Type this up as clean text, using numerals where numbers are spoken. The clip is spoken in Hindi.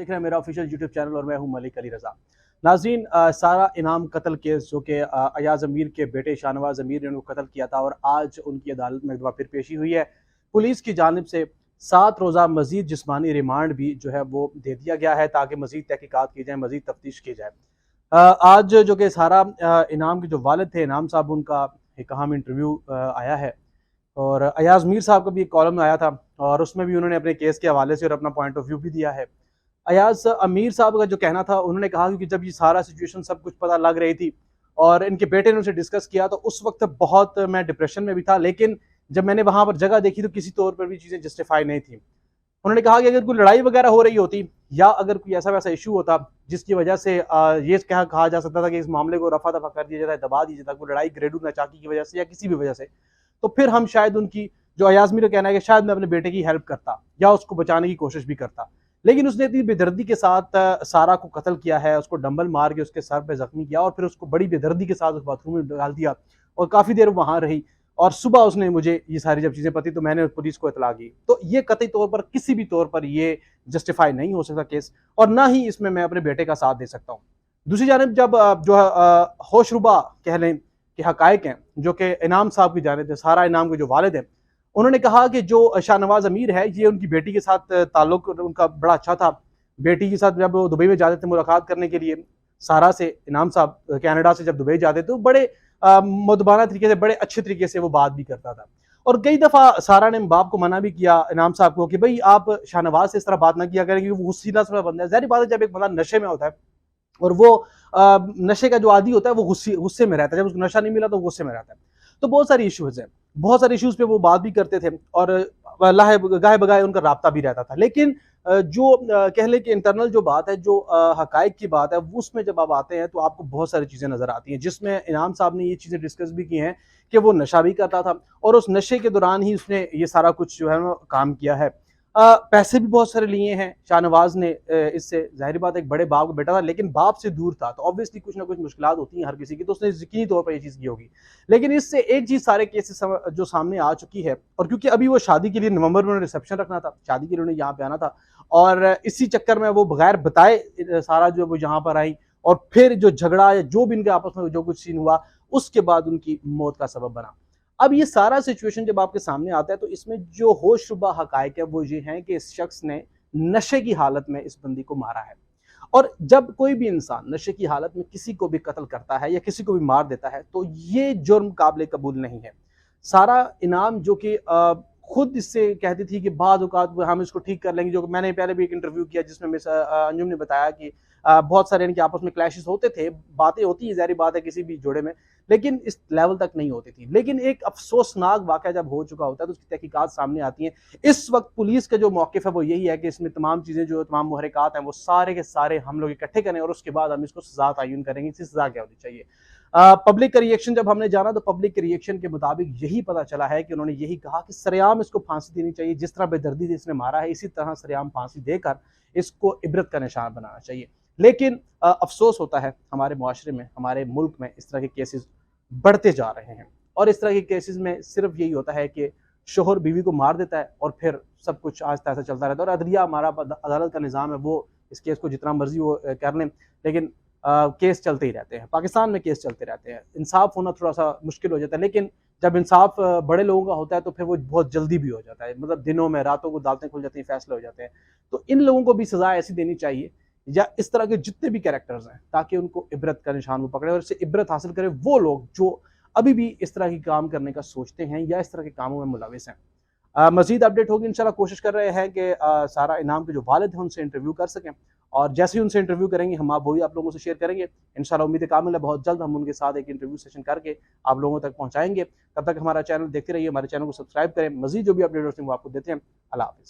देख रहे हैं मेरा ऑफिशियल यूट्यूब चैनल और मैं हूं मलिक अली रजा। नाज़रीन, सारा इनाम कत्ल केस जो कि अयाज अमीर के बेटे शाहनवाज अमीर ने उनको कत्ल किया था और आज उनकी अदालत में एक बार फिर पेशी हुई है। पुलिस की जानिब से 7 रोज़ा मजीद जिस्मानी रिमांड भी जो है वो दे दिया गया है ताकि मजीद तहकीकात की जाए, मजीद तफ्तीश की जाए। आज जो कि सारा इनाम के जो वालिद थे, इनाम साहब, उनका एक अहम इंटरव्यू आया है और अयाज मीर साहब का भी एक कॉलम आया था और उसमें भी उन्होंने अपने केस के हवाले से और अपना पॉइंट ऑफ व्यू भी दिया है। अयाज अमीर साहब का जो कहना था, उन्होंने कहा कि जब ये सारा सिचुएशन सब कुछ पता लग रही थी और इनके बेटे ने उनसे डिस्कस किया तो उस वक्त बहुत मैं डिप्रेशन में भी था, लेकिन जब मैंने वहां पर जगह देखी तो किसी तौर पर भी चीज़ें जस्टिफाई नहीं थी। उन्होंने कहा कि अगर कोई लड़ाई वगैरह हो रही होती या अगर कोई ऐसा वैसा इशू होता जिसकी वजह से ये कहा जा सकता था कि इस मामले को रफा दफा कर दिया जाता है, दबा दिया जाता, कोई लड़ाई ग्रेडू नाचाकी की वजह से या किसी भी वजह से, तो फिर हम शायद उनकी जो अयाजमी का कहना है कि शायद मैं अपने बेटे की हेल्प करता या उसको बचाने की कोशिश भी करता। लेकिन उसने इतनी बेदर्दी के साथ सारा को कत्ल किया है, उसको डंबल मार के उसके सर पे जख्मी किया और फिर उसको बड़ी बेदर्दी के साथ उस बाथरूम में डाल दिया और काफ़ी देर वहाँ रही और सुबह उसने मुझे ये सारी जब चीज़ें पती तो मैंने पुलिस को इतला की। तो ये कतई तौर पर किसी भी तौर पर ये जस्टिफाई नहीं हो सकता केस और ना ही इसमें मैं अपने बेटे का साथ दे सकता हूँ। दूसरी जानब जब जो होशरुबा कह लें कि हकायक हैं जो कि इनाम साहब की जानिब से, सारा इनाम के जो वालिद हैं, उन्होंने कहा कि जो शाहनवाज अमीर है ये उनकी बेटी के साथ ताल्लुक उनका बड़ा अच्छा था। बेटी के साथ जब वो दुबई में जाते थे मुलाकात करने के लिए, सारा से इनाम साहब कनाडा से जब दुबई जाते थे तो बड़े मुदबाना तरीके से, बड़े अच्छे तरीके से वो बात भी करता था और कई दफ़ा सारा ने बाप को मना भी किया इनाम साहब को कि भाई आप शाहनवाज से इस तरह बात ना किया करें क्योंकि वो गुस्सीला सा बंदा है। ज़ाहिर बात है जब एक बंदा नशे में होता है और वो नशे का जो आदी होता है वो गुस्से में रहता है, जब उसको नशा नहीं मिला तो गुस्से में रहता है। तो बहुत सारी इश्यूज हैं, बहुत सारे इश्यूज पे वो बात भी करते थे और गाहे बगाए उनका राब्ता भी रहता था। लेकिन जो कह लें कि इंटरनल जो बात है, जो हकायक की बात है, उसमें जब आप आते हैं तो आपको बहुत सारी चीज़ें नज़र आती हैं जिसमें इनाम साहब ने ये चीज़ें डिस्कस भी की हैं कि वो नशा भी करता था और उस नशे के दौरान ही उसने ये सारा कुछ जो है ना काम किया है। पैसे भी बहुत सारे लिए हैं शाहनवाज ने इससे, जाहिर बात एक बड़े बाप का बेटा था लेकिन बाप से दूर था तो ऑब्वियसली कुछ ना कुछ मुश्किलात होती हैं हर किसी की, तो उसने यकीनी तौर पर ये चीज़ की होगी। लेकिन इससे एक चीज़ सारे केसेस जो सामने आ चुकी है और क्योंकि अभी वो शादी के लिए नवंबर में उन्हें रिसेप्शन रखना था, शादी के लिए उन्हें यहाँ पे आना था और इसी चक्कर में वो बगैर बताए सारा जो वो यहाँ पर आई और फिर जो झगड़ा या जो भी इनके आपस में जो कुछ सीन हुआ उसके बाद उनकी मौत का सबब बना। अब ये सारा सिचुएशन जब आपके सामने आता है तो इसमें जो होशरुबा हकायक है वो ये हैं कि इस शख्स ने नशे की हालत में इस बंदी को मारा है और जब कोई भी इंसान नशे की हालत में किसी को भी कत्ल करता है या किसी को भी मार देता है तो ये जुर्म काबिल कबूल नहीं है। सारा इनाम जो कि खुद इससे कहती थी कि बाद औकात हम इसको ठीक कर लेंगे, जो मैंने पहले भी एक इंटरव्यू किया जिसमें मिस अंजुम ने बताया कि बहुत सारे इनके आपस में क्लैशेस होते थे, बातें होती है, ज़ाहिर बात है किसी भी जोड़े में, लेकिन इस लेवल तक नहीं होती थी। लेकिन एक अफसोसनाक वाक़या जब हो चुका होता है तो उसकी तहकीकात सामने आती हैं। इस वक्त पुलिस का जो मौक़िफ़ है वो यही है कि इसमें तमाम चीज़ें जो तमाम मुहर्रिकात हैं वो सारे के सारे हम लोग इकट्ठे करें और उसके बाद हम इसको सज़ा तयन करेंगे, इसकी सज़ा क्या होनी चाहिए। पब्लिक का रिएक्शन जब हमने जाना तो पब्लिक के रिएक्शन के मुताबिक यही पता चला है कि उन्होंने यही कहा कि सरेआम इसको फांसी देनी चाहिए, जिस तरह बेदर्दी से इसने मारा है इसी तरह सरेआम फांसी देकर इसको इबरत का निशान बनाना चाहिए। लेकिन अफसोस होता है हमारे मुआशरे में, हमारे मुल्क में इस तरह के केसेस बढ़ते जा रहे हैं और इस तरह के केसेस में सिर्फ यही होता है कि शोहर बीवी को मार देता है और फिर सब कुछ आहिस्ता आहिस्ता चलता रहता है और अदलिया हमारा अदालत का निज़ाम है वो इस केस को जितना मर्जी वो कर लें, लेकिन केस चलते ही रहते हैं। पाकिस्तान में केस चलते रहते हैं, इंसाफ होना थोड़ा सा मुश्किल हो जाता है, लेकिन जब इंसाफ बड़े लोगों का होता है तो फिर वो बहुत जल्दी भी हो जाता है, मतलब दिनों में, रातों को अदालतें खुल जाती हैं, फैसले हो जाते हैं। तो इन लोगों को भी सज़ा ऐसी देनी चाहिए या इस तरह के जितने भी कैरेक्टर्स हैं ताकि उनको इबरत का निशान वो पकड़े और इससे इबरत हासिल करें वो लोग जो अभी भी इस तरह की काम करने का सोचते हैं या इस तरह के कामों में मुलविस हैं। मज़ीद अपडेट होगी इंशाल्लाह, कोशिश कर रहे हैं कि सारा इनाम के जो वालिद हैं उनसे इंटरव्यू कर सकें और जैसे ही उनसे इंटरव्यू करेंगे हम आप वही आप लोगों से शेयर करेंगे। इंशाल्लाह उम्मीद कामिल है बहुत जल्द हम उनके साथ एक इंटरव्यू सेशन करके आप लोगों तक पहुँचाएंगे। तब तक हमारा चैनल देखते रहिए, हमारे चैनल को सब्सक्राइब करें, मज़ीद जो भी अपडेट होते हैं वो आपको देते हैं। अल्लाह हाफ़िज़।